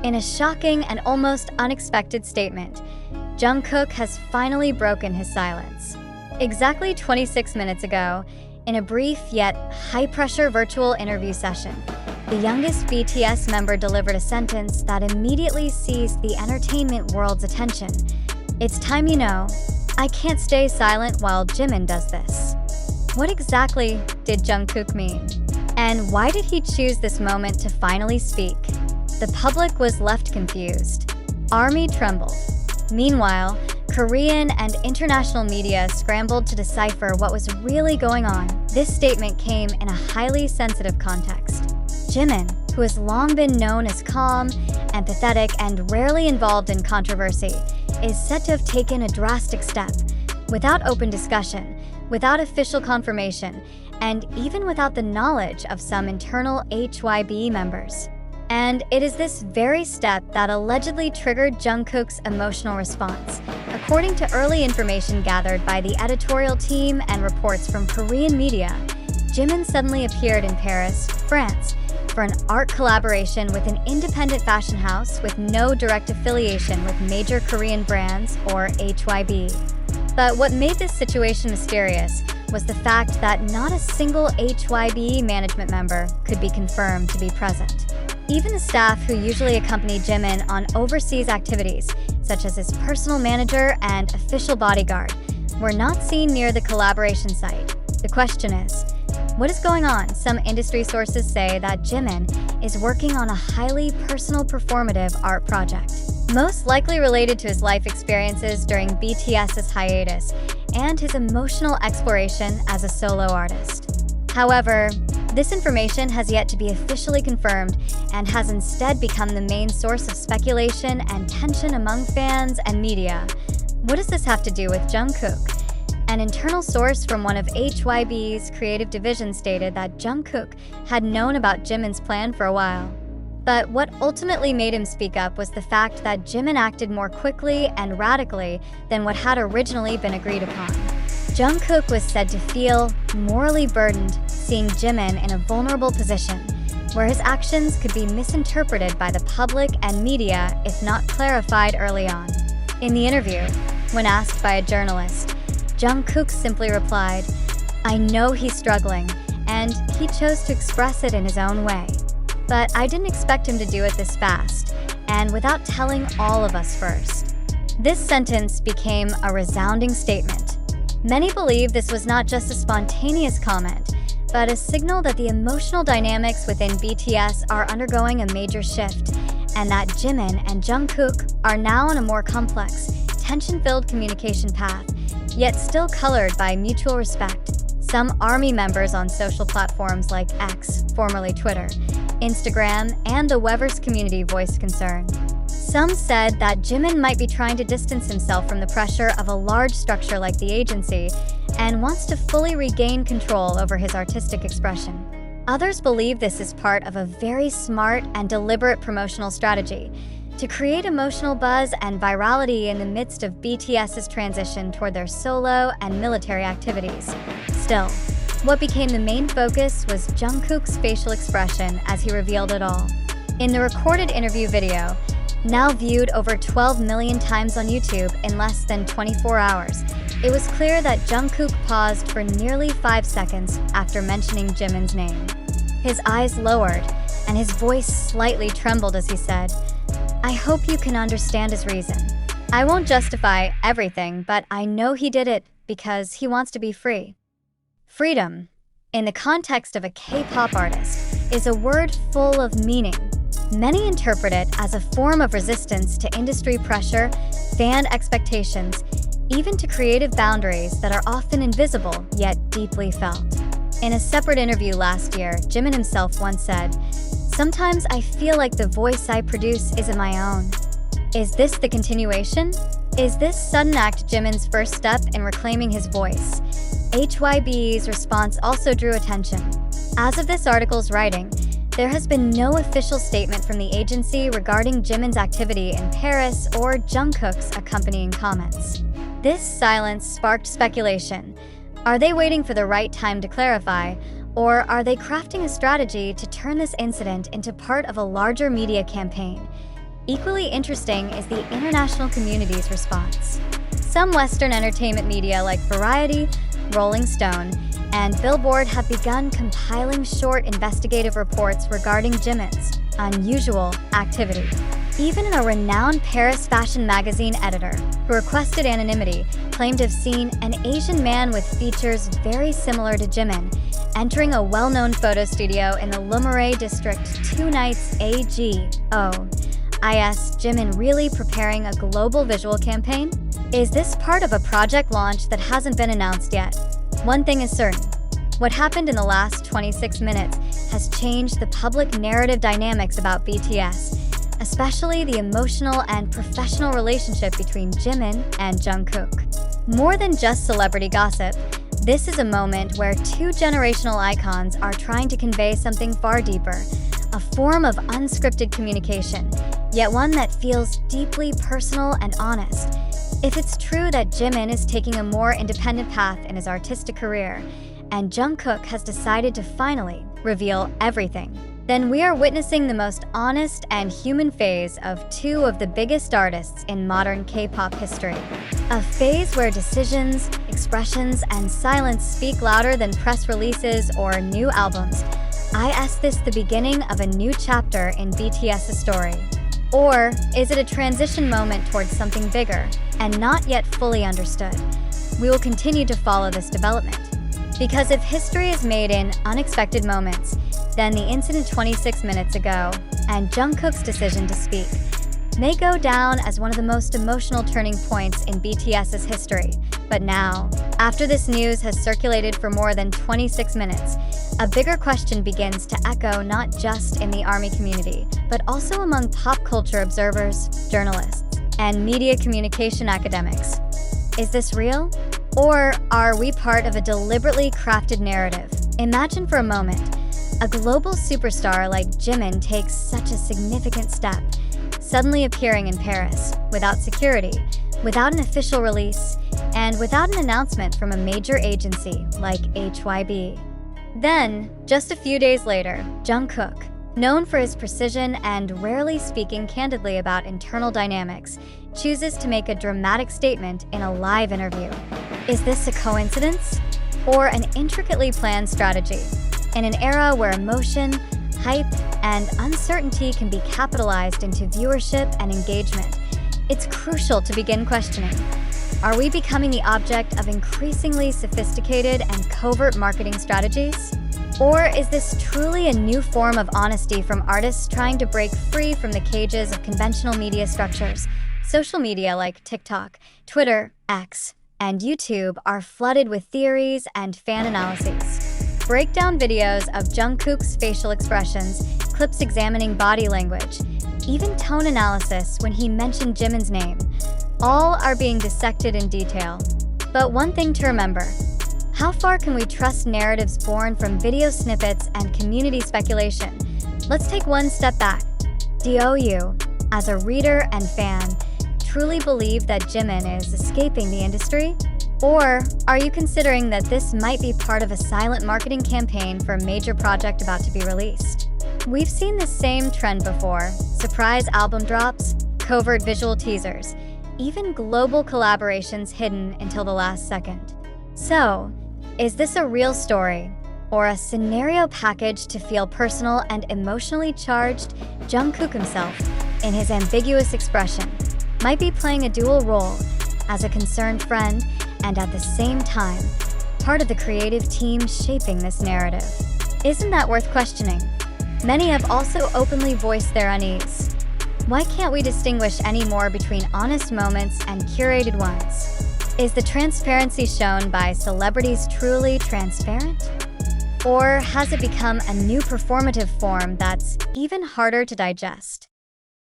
In a shocking and almost unexpected statement, Jungkook has finally broken his silence. Exactly 26 minutes ago, in a brief yet high-pressure virtual interview session, the youngest BTS member delivered a sentence that immediately seized the entertainment world's attention. "It's time you know, I can't stay silent while Jimin does this." What exactly did Jungkook mean? And why did he choose this moment to finally speak? The public was left confused. ARMY trembled. Meanwhile, Korean and international media scrambled to decipher what was really going on. This statement came in a highly sensitive context. Jimin, who has long been known as calm, empathetic, and rarely involved in controversy, is said to have taken a drastic step. Without open discussion, without official confirmation, and even without the knowledge of some internal HYBE members. And it is this very step that allegedly triggered Jungkook's emotional response. According to early information gathered by the editorial team and reports from Korean media, Jimin suddenly appeared in Paris, France, for an art collaboration with an independent fashion house with no direct affiliation with major Korean brands or HYBE. But what made this situation mysterious was the fact that not a single HYBE management member could be confirmed to be present. Even the staff who usually accompany Jimin on overseas activities, such as his personal manager and official bodyguard, were not seen near the collaboration site. The question is, what is going on? Some industry sources say that Jimin is working on a highly personal performative art project, most likely related to his life experiences during BTS's hiatus and his emotional exploration as a solo artist. However, this information has yet to be officially confirmed and has instead become the main source of speculation and tension among fans and media. What does this have to do with Jungkook? An internal source from one of HYBE's creative divisions stated that Jungkook had known about Jimin's plan for a while. But what ultimately made him speak up was the fact that Jimin acted more quickly and radically than what had originally been agreed upon. Jungkook was said to feel morally burdened seeing Jimin in a vulnerable position, where his actions could be misinterpreted by the public and media if not clarified early on. In the interview, when asked by a journalist, Jungkook simply replied, "I know he's struggling, and he chose to express it in his own way. But I didn't expect him to do it this fast, and without telling all of us first." This sentence became a resounding statement. Many believe this was not just a spontaneous comment, but a signal that the emotional dynamics within BTS are undergoing a major shift, and that Jimin and Jungkook are now on a more complex, tension-filled communication path, yet still colored by mutual respect. Some ARMY members on social platforms like X, formerly Twitter, Instagram, and the Weverse community voiced concern. Some said that Jimin might be trying to distance himself from the pressure of a large structure like the agency and wants to fully regain control over his artistic expression. Others believe this is part of a very smart and deliberate promotional strategy to create emotional buzz and virality in the midst of BTS's transition toward their solo and military activities. Still, what became the main focus was Jungkook's facial expression as he revealed it all. In the recorded interview video, now viewed over 12 million times on YouTube in less than 24 hours, it was clear that Jungkook paused for nearly 5 seconds after mentioning Jimin's name. His eyes lowered, and his voice slightly trembled as he said, "I hope you can understand his reason. I won't justify everything, but I know he did it because he wants to be free." Freedom, in the context of a K-pop artist, is a word full of meaning. Many interpret it as a form of resistance to industry pressure, fan expectations, even to creative boundaries that are often invisible yet deeply felt. In a separate interview last year, Jimin himself once said, "Sometimes I feel like the voice I produce isn't my own." Is this the continuation? Is this sudden act Jimin's first step in reclaiming his voice? HYBE's response also drew attention. As of this article's writing, there has been no official statement from the agency regarding Jimin's activity in Paris or Jungkook's accompanying comments. This silence sparked speculation. Are they waiting for the right time to clarify, or are they crafting a strategy to turn this incident into part of a larger media campaign? Equally interesting is the international community's response. Some Western entertainment media like Variety, Rolling Stone, and Billboard have begun compiling short investigative reports regarding Jimin's unusual activity. Even a renowned Paris fashion magazine editor, who requested anonymity, claimed to have seen an Asian man with features very similar to Jimin entering a well-known photo studio in the Lumeray district 2 nights ago. Is Jimin really preparing a global visual campaign? Is this part of a project launch that hasn't been announced yet? One thing is certain. What happened in the last 26 minutes has changed the public narrative dynamics about BTS, especially the emotional and professional relationship between Jimin and Jungkook. More than just celebrity gossip, this is a moment where two generational icons are trying to convey something far deeper, a form of unscripted communication, yet one that feels deeply personal and honest. If it's true that Jimin is taking a more independent path in his artistic career, and Jungkook has decided to finally reveal everything, then we are witnessing the most honest and human phase of two of the biggest artists in modern K-pop history. A phase where decisions, expressions, and silence speak louder than press releases or new albums. Is this the beginning of a new chapter in BTS's story? Or is it a transition moment towards something bigger and not yet fully understood? We will continue to follow this development. Because if history is made in unexpected moments, then the incident 26 minutes ago and Jungkook's decision to speak may go down as one of the most emotional turning points in BTS's history. But now, after this news has circulated for more than 26 minutes, a bigger question begins to echo not just in the ARMY community, but also among pop culture observers, journalists, and media communication academics. Is this real? Or are we part of a deliberately crafted narrative? Imagine for a moment, a global superstar like Jimin takes such a significant step, suddenly appearing in Paris, without security, without an official release, and without an announcement from a major agency like hybe. Then, just a few days later, Jungkook, known for his precision and rarely speaking candidly about internal dynamics, chooses to make a dramatic statement in a live interview. Is this a coincidence? Or an intricately planned strategy? In an era where emotion, hype, and uncertainty can be capitalized into viewership and engagement, it's crucial to begin questioning. Are we becoming the object of increasingly sophisticated and covert marketing strategies? Or is this truly a new form of honesty from artists trying to break free from the cages of conventional media structures? Social media like TikTok, Twitter, X, and YouTube are flooded with theories and fan analyses. Breakdown videos of Jungkook's facial expressions, clips examining body language, even tone analysis when he mentioned Jimin's name, all are being dissected in detail. But one thing to remember, how far can we trust narratives born from video snippets and community speculation? Let's take one step back. Do you, as a reader and fan, truly believe that Jimin is escaping the industry? Or are you considering that this might be part of a silent marketing campaign for a major project about to be released? We've seen the same trend before: surprise album drops, covert visual teasers, even global collaborations hidden until the last second. So, is this a real story, or a scenario packaged to feel personal and emotionally charged? Jungkook himself, in his ambiguous expression, might be playing a dual role as a concerned friend and at the same time, part of the creative team shaping this narrative. Isn't that worth questioning? Many have also openly voiced their unease. Why can't we distinguish any more between honest moments and curated ones? Is the transparency shown by celebrities truly transparent? Or has it become a new performative form that's even harder to digest?